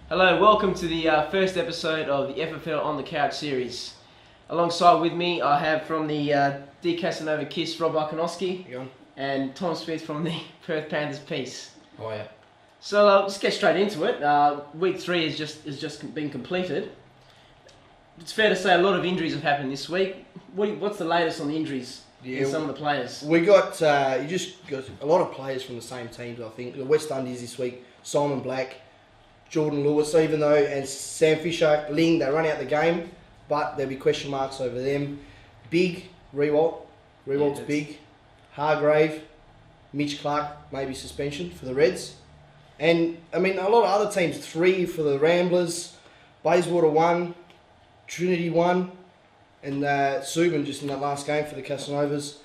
Hello, welcome to the first episode of the FFL on the Couch series. Alongside with me, I have from the D Casanova Kiss, Rob Arkanowski, and Tom Smith from the Perth Panthers Peace. Oh yeah. So let's get straight into it. Week 3 has just been completed. It's fair to say a lot of injuries have happened this week. What's the latest on the injuries in some of the players? We got you just got a lot of players from the same teams. I think the West Indies this week: Simon Black, Jordan Lewis, and Sam Fisher, Ling. They run out the game, but there'll be question marks over them. Big Rewalt. Rewalt's big. Hargrave, Mitch Clark, maybe suspension for the Reds. And I mean, a lot of other teams. 3 for the Ramblers, Bayswater 1, Trinity 1, and Subin just in that last game for the Casanovas.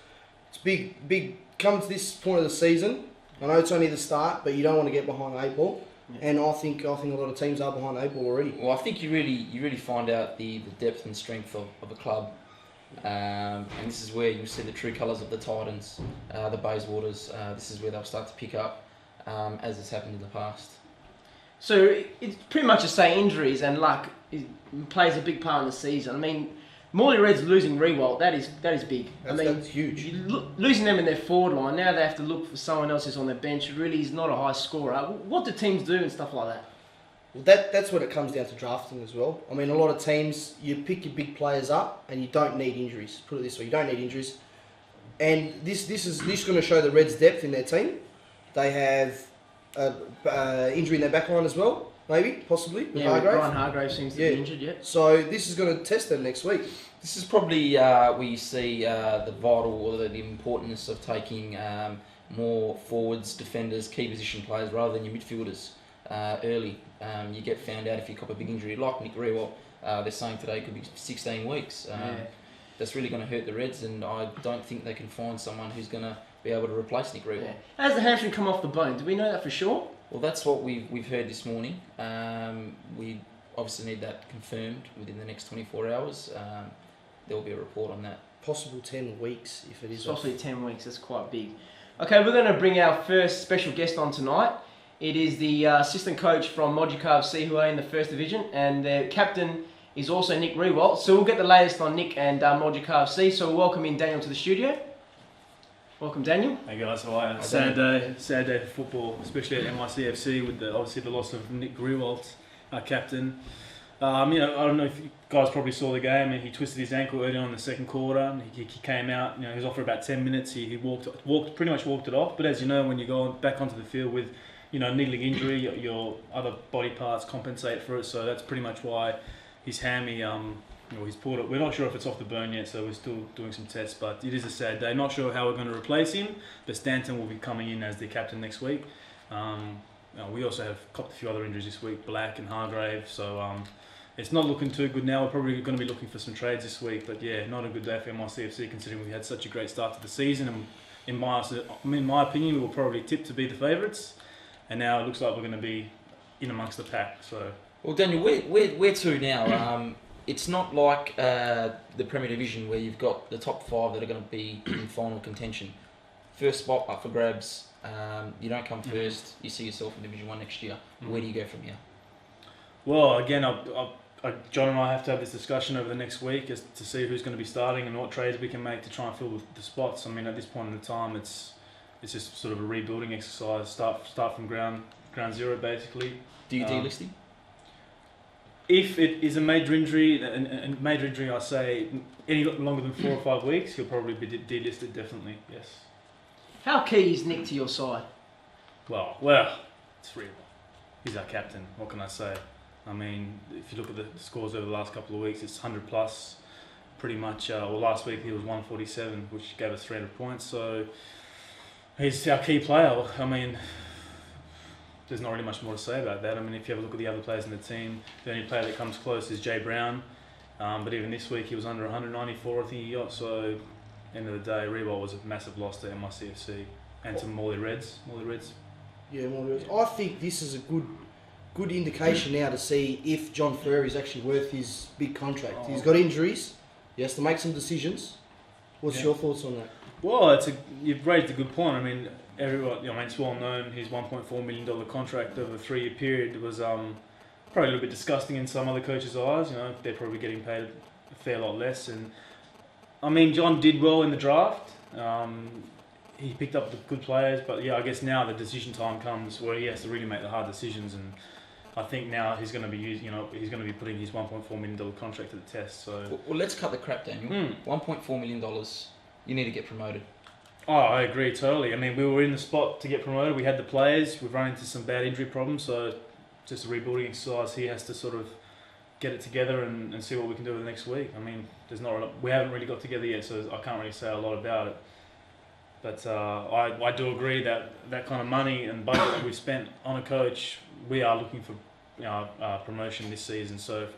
It's big. Come to this point of the season, I know it's only the start, but you don't want to get behind the 8 ball. Yeah. And I think a lot of teams are behind the 8 ball already. Well, I think you really find out the depth and strength of a club, and this is where you see the true colours of the Titans, the Bayswaters. This is where they'll start to pick up, as has happened in the past. So it's pretty much to say injuries and luck plays a big part in the season. I mean, Morley Reds losing Rewalt, that is big. That's huge. Losing them in their forward line, now they have to look for someone else who's on their bench who really is not a high scorer. What do teams do and stuff like that? Well, that's what it comes down to drafting as well. I mean, a lot of teams, you pick your big players up and you don't need injuries. Put it this way, you don't need injuries. And this is going to show the Reds' depth in their team. They have injury in their back line as well, maybe, possibly, with Hargrave. Brian Hargrave seems to be injured, yeah. So this is going to test them next week. This is probably where you see the vital or the importance of taking more forwards, defenders, key position players rather than your midfielders early. You get found out if you cop a big injury like Nick Rewalt. They're saying today could be 16 weeks. That's really going to hurt the Reds, and I don't think they can find someone who's going to be able to replace Nick Rewalt. Yeah. Has the hamstring come off the bone? Do we know that for sure? Well, that's what we've heard this morning. We obviously need that confirmed within the next 24 hours. There will be a report on that. Possible 10 weeks if it is. Possibly 10 weeks, that's quite big. Okay, we're going to bring our first special guest on tonight. It is the assistant coach from Moducar FC who are in the First Division, and their captain is also Nick Rewalt. So we'll get the latest on Nick and Moducar FC. So we'll welcome in Daniel to the studio. Welcome, Daniel. Hey guys, how are you? Sad day for football, especially at MICFC with obviously the loss of Nick Rewalt, our captain. I don't know if you guys probably saw the game. He twisted his ankle early on in the second quarter. He came out. He was off for about 10 minutes. He pretty much walked it off. But as you know, when you go back onto the field with niggling injury, your other body parts compensate for it. So that's pretty much why his hammy. He's pulled it. We're not sure if it's off the bone yet, so we're still doing some tests. But it is a sad day. Not sure how we're going to replace him. But Stanton will be coming in as the captain next week. We also have copped a few other injuries this week, Black and Hargrave. So it's not looking too good now. We're probably going to be looking for some trades this week. But yeah, not a good day for MICFC considering we had such a great start to the season. And in my opinion, we were probably tipped to be the favourites. And now it looks like we're going to be in amongst the pack. So. Well, Daniel, where to now? It's not like the Premier Division where you've got the top 5 that are going to be in final contention. First spot up for grabs. You don't come first. You see yourself in Division 1 next year. Where do you go from here? Well, again, John and I have to have this discussion over the next week as to see who's going to be starting and what trades we can make to try and fill the spots. I mean, at this point in the time, it's just sort of a rebuilding exercise. Start from ground zero, basically. Do you delist him? If it is a major injury, and major injury, I say any longer than 4 or 5 weeks, he'll probably be delisted. Definitely, yes. How key is Nick to your side? Well, it's real. He's our captain. What can I say? I mean, if you look at the scores over the last couple of weeks, it's 100 plus, pretty much. Last week he was 147, which gave us 300 points. So he's our key player. I mean, there's not really much more to say about that. I mean, if you have a look at the other players in the team, the only player that comes close is Jay Brown. But even this week, he was under 194, I think he got. So, end of the day, Rewalt was a massive loss to MICFC and to Morley Reds. Yeah, Morley Reds. I think this is a good indication now to see if John Ferrer is actually worth his big contract. He's got injuries. He has to make some decisions. What's your thoughts on that? Well, you've raised a good point. I mean, everyone, it's well known his $1.4 million contract over a 3-year period was probably a little bit disgusting in some other coaches' eyes. You know, they're probably getting paid a fair lot less. And I mean, John did well in the draft. He picked up the good players, but yeah, I guess now the decision time comes where he has to really make the hard decisions. And I think now he's going to be he's going to be putting his $1.4 million contract to the test. So well, let's cut the crap, Daniel. $1.4 million. You need to get promoted. Oh, I agree totally. I mean, we were in the spot to get promoted. We had the players. We've run into some bad injury problems, so just a rebuilding exercise. He has to sort of get it together and see what we can do with the next week. I mean, we haven't really got together yet, so I can't really say a lot about it. But I do agree that kind of money and budget that we've spent on a coach, we are looking for promotion this season. So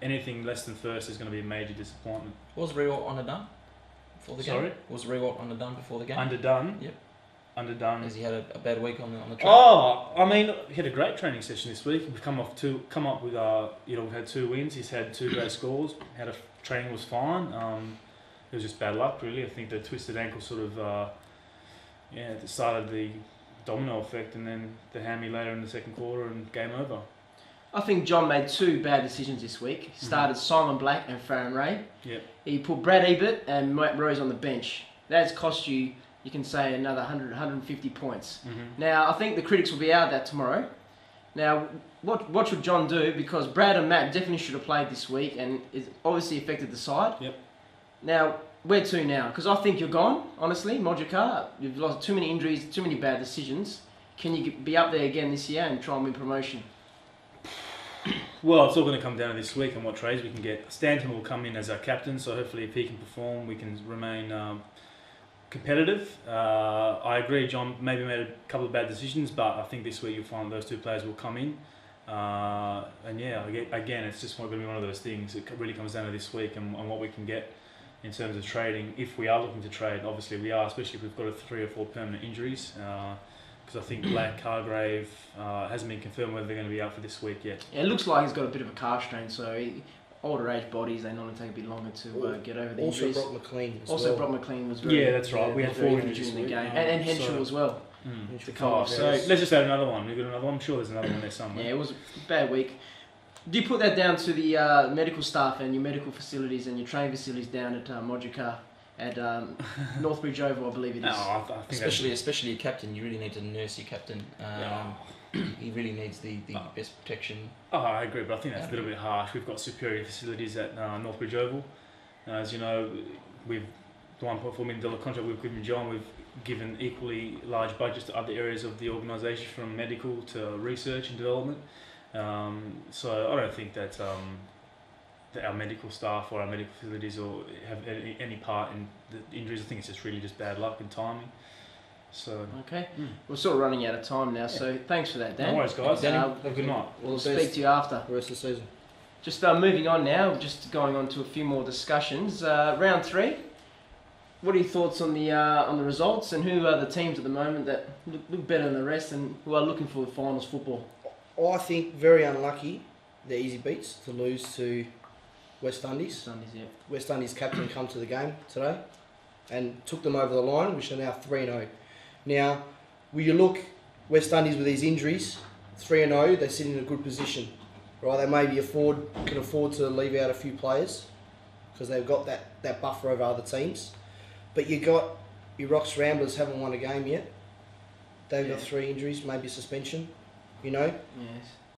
anything less than first is going to be a major disappointment. Was Rewalt underdone before the game? Sorry? Was Rewalt underdone before the game? Underdone? Yep. Underdone. Has he had a bad week on the track? Oh, I mean, he had a great training session this week. We've come up with we've had 2 wins. He's had 2 great scores. Training was fine. It was just bad luck, really. I think the twisted ankle sort of started the domino effect, and then the hammy later in the second quarter, and game over. I think John made 2 bad decisions this week. He started Simon Black and Farron Ray. Yep. He put Brad Ebert and Matt Rose on the bench. That's cost you can say, another 150 points. Now, I think the critics will be out of that tomorrow. Now, what should John do? Because Brad and Matt definitely should have played this week, and it's obviously affected the side. Yep. Now, where to now? Because I think you're gone, honestly, Modricar. You've lost too many injuries, too many bad decisions. Can you be up there again this year and try and win promotion? Well, it's all going to come down to this week and what trades we can get. Stanton will come in as our captain, so hopefully if he can perform, we can remain competitive. I agree, John maybe made a couple of bad decisions, but I think this week you'll find those 2 players will come in. And yeah, again, it's just going to be one of those things. It really comes down to this week and what we can get in terms of trading. If we are looking to trade, obviously we are, especially if we've got 3 or 4 permanent injuries. Because I think Black, Hargrave hasn't been confirmed whether they're going to be out for this week yet. Yeah, it looks like he's got a bit of a calf strain, so older age bodies, they normally take a bit longer to get over the injuries. Also, Brock McLean as also, well. Brock McLean was very... Yeah, that's right. We had 4 injuries in the game. And Henshaw as well. To come off. So let's just add another one. We've got another one. I'm sure there's another one there somewhere. Yeah, it was a bad week. Do you put that down to the medical staff and your medical facilities and your training facilities down at Modricar at Northbridge Oval, I believe it is? No, I think especially your captain. You really need to nurse your captain. He really needs the best protection. Oh, I agree, but I think that's a little bit harsh. We've got superior facilities at Northbridge Oval. As you know, with the $1.4 million contract we've given John, we've given equally large budgets to other areas of the organisation, from medical to research and development. So I don't think that our medical staff or our medical facilities or have any part in the injuries. I think it's just really just bad luck and timing. So okay, we're sort of running out of time now. So thanks for that, Dan. No worries, guys. Have a good night. We'll speak to you after the rest of the season. Just moving on now. Just going on to a few more discussions. Round 3. What are your thoughts on the results, and who are the teams at the moment that look better than the rest and who are looking for finals football? I think very unlucky, the easy beats, to lose to West Indies. West Indies captain come to the game today and took them over the line, which are now 3-0. Now, will you look, West Indies with these injuries, 3-0, they sit in a good position, right? They maybe can afford to leave out a few players because they've got that buffer over other teams. But you got your Rocks Ramblers haven't won a game yet. They've got 3 injuries, maybe suspension, you know. Yes.